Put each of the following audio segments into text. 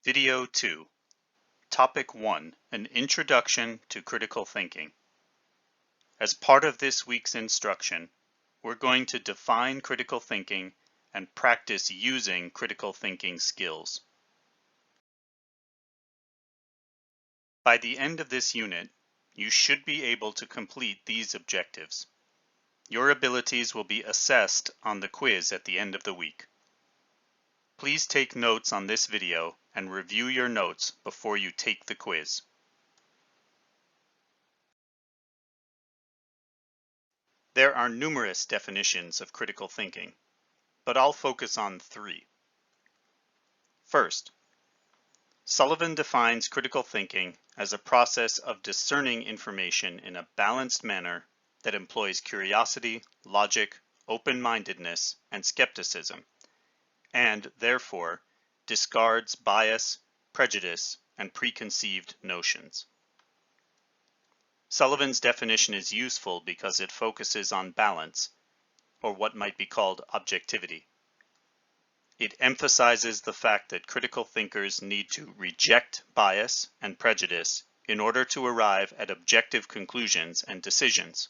Video 2, Topic 1, An Introduction to Critical Thinking. As part of this week's instruction, we're going to define critical thinking and practice using critical thinking skills. By the end of this unit, you should be able to complete these objectives. Your abilities will be assessed on the quiz at the end of the week. Please take notes on this video and review your notes before you take the quiz. There are numerous definitions of critical thinking, but I'll focus on 3. First, Sullivan defines critical thinking as a process of discerning information in a balanced manner that employs curiosity, logic, open-mindedness, and skepticism, and therefore discards bias, prejudice, and preconceived notions. Sullivan's definition is useful because it focuses on balance, or what might be called objectivity. It emphasizes the fact that critical thinkers need to reject bias and prejudice in order to arrive at objective conclusions and decisions.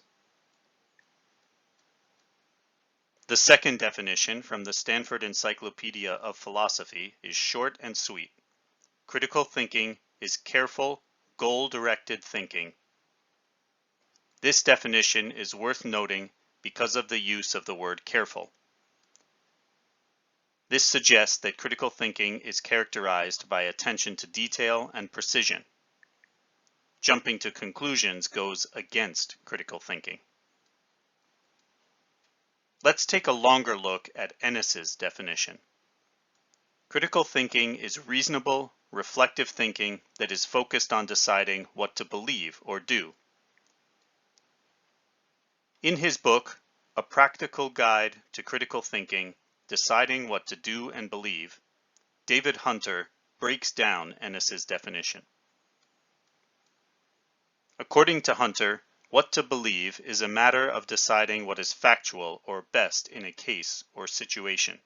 The second definition from the Stanford Encyclopedia of Philosophy is short and sweet. Critical thinking is careful, goal-directed thinking. This definition is worth noting because of the use of the word careful. This suggests that critical thinking is characterized by attention to detail and precision. Jumping to conclusions goes against critical thinking. Let's take a longer look at Ennis's definition. Critical thinking is reasonable, reflective thinking that is focused on deciding what to believe or do. In his book, A Practical Guide to Critical Thinking, Deciding What to Do and Believe, David Hunter breaks down Ennis's definition. According to Hunter, what to believe is a matter of deciding what is factual or best in a case or situation.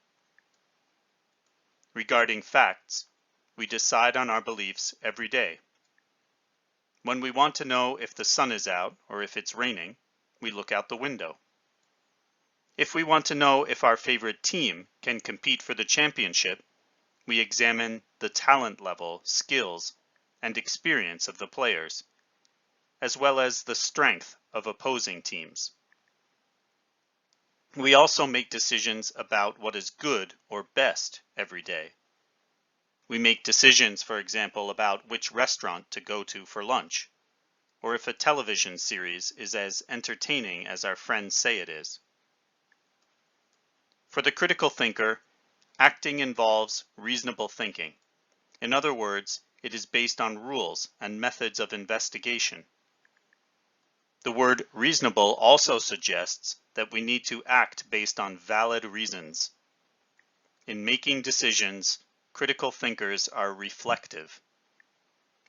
Regarding facts, we decide on our beliefs every day. When we want to know if the sun is out or if it's raining, we look out the window. If we want to know if our favorite team can compete for the championship, we examine the talent level, skills, and experience of the players, as well as the strength of opposing teams. We also make decisions about what is good or best every day. We make decisions, for example, about which restaurant to go to for lunch, or if a television series is as entertaining as our friends say it is. For the critical thinker, acting involves reasonable thinking. In other words, it is based on rules and methods of investigation. The word reasonable also suggests that we need to act based on valid reasons. In making decisions, critical thinkers are reflective.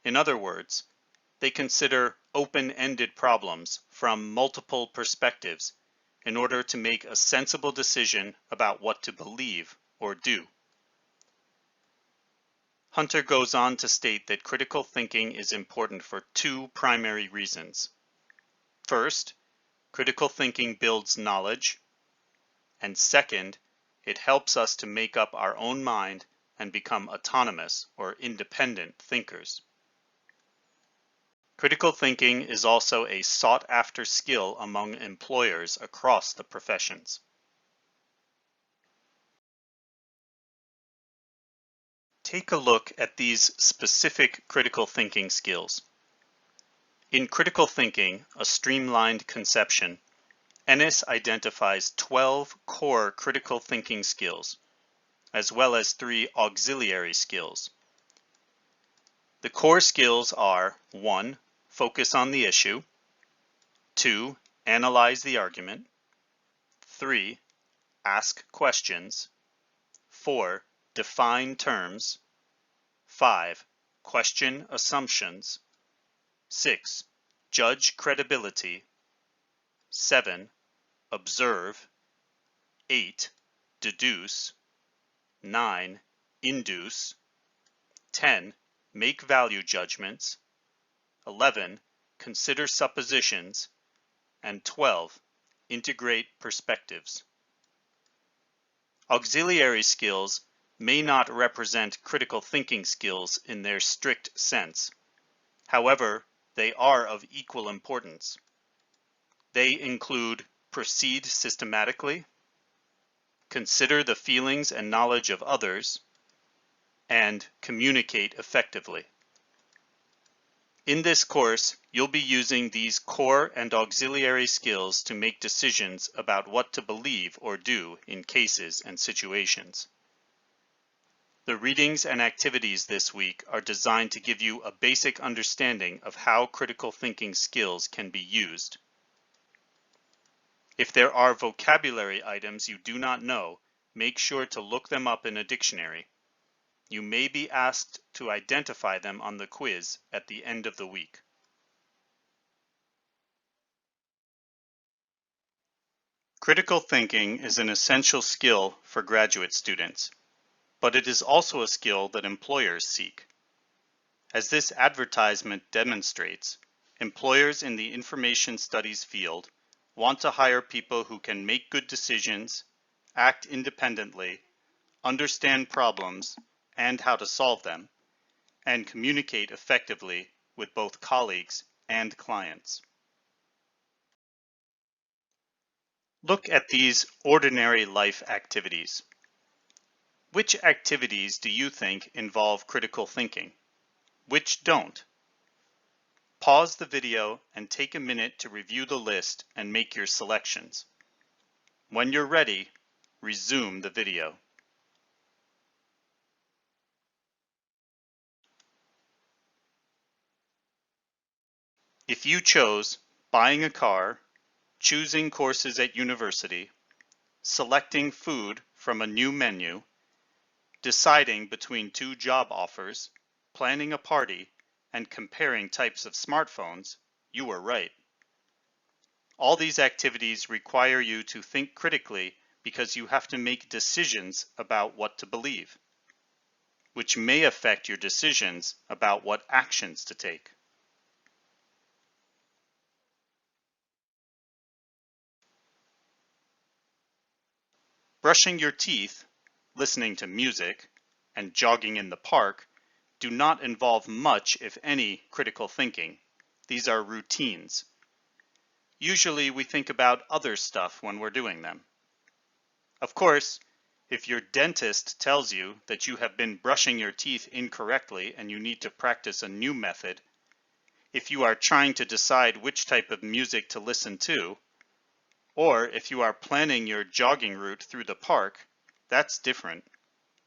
In other words, they consider open-ended problems from multiple perspectives in order to make a sensible decision about what to believe or do. Hunter goes on to state that critical thinking is important for 2 primary reasons. First, critical thinking builds knowledge, and second, it helps us to make up our own mind and become autonomous or independent thinkers. Critical thinking is also a sought-after skill among employers across the professions. Take a look at these specific critical thinking skills. In critical thinking, a streamlined conception, Ennis identifies 12 core critical thinking skills, as well as 3 auxiliary skills. The core skills are 1. Focus on the issue. 2. Analyze the argument. 3. Ask questions. 4. Define terms. 5. Question assumptions. 6. Judge credibility. 7. Observe. 8. Deduce. 9. Induce. 10. Make value judgments. 11. Consider suppositions. And 12. Integrate perspectives. Auxiliary skills may not represent critical thinking skills in their strict sense. However, they are of equal importance. They include proceed systematically, consider the feelings and knowledge of others, and communicate effectively. In this course, you'll be using these core and auxiliary skills to make decisions about what to believe or do in cases and situations. The readings and activities this week are designed to give you a basic understanding of how critical thinking skills can be used. If there are vocabulary items you do not know, make sure to look them up in a dictionary. You may be asked to identify them on the quiz at the end of the week. Critical thinking is an essential skill for graduate students, but it is also a skill that employers seek. As this advertisement demonstrates, employers in the information studies field want to hire people who can make good decisions, act independently, understand problems and how to solve them, and communicate effectively with both colleagues and clients. Look at these ordinary life activities. Which activities do you think involve critical thinking? Which don't? Pause the video and take a minute to review the list and make your selections. When you're ready, resume the video. If you chose buying a car, choosing courses at university, selecting food from a new menu, deciding between two job offers, planning a party, and comparing types of smartphones, you were right. All these activities require you to think critically because you have to make decisions about what to believe, which may affect your decisions about what actions to take. Brushing your teeth, listening to music, and jogging in the park do not involve much, if any, critical thinking. These are routines. Usually we think about other stuff when we're doing them. Of course, if your dentist tells you that you have been brushing your teeth incorrectly and you need to practice a new method, if you are trying to decide which type of music to listen to, or if you are planning your jogging route through the park, that's different.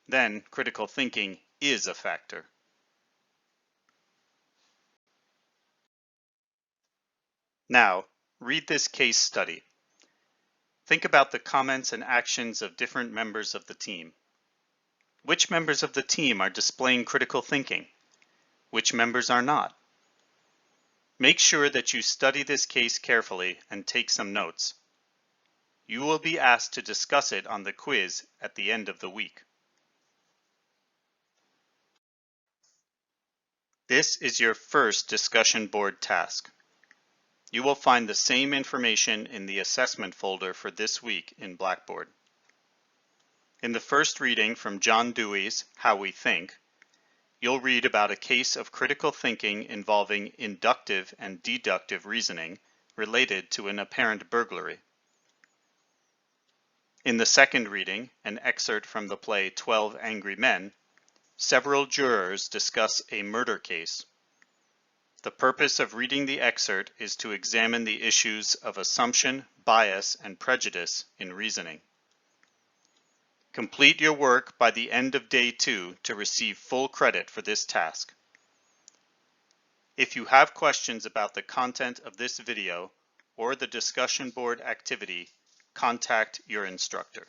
Then critical thinking is a factor. Now, read this case study. Think about the comments and actions of different members of the team. Which members of the team are displaying critical thinking? Which members are not? Make sure that you study this case carefully and take some notes. You will be asked to discuss it on the quiz at the end of the week. This is your first discussion board task. You will find the same information in the assessment folder for this week in Blackboard. In the first reading from John Dewey's How We Think, you'll read about a case of critical thinking involving inductive and deductive reasoning related to an apparent burglary. In the second reading, an excerpt from the play 12 Angry Men, several jurors discuss a murder case. The purpose of reading the excerpt is to examine the issues of assumption, bias, and prejudice in reasoning. Complete your work by the end of day 2 to receive full credit for this task. If you have questions about the content of this video or the discussion board activity, contact your instructor.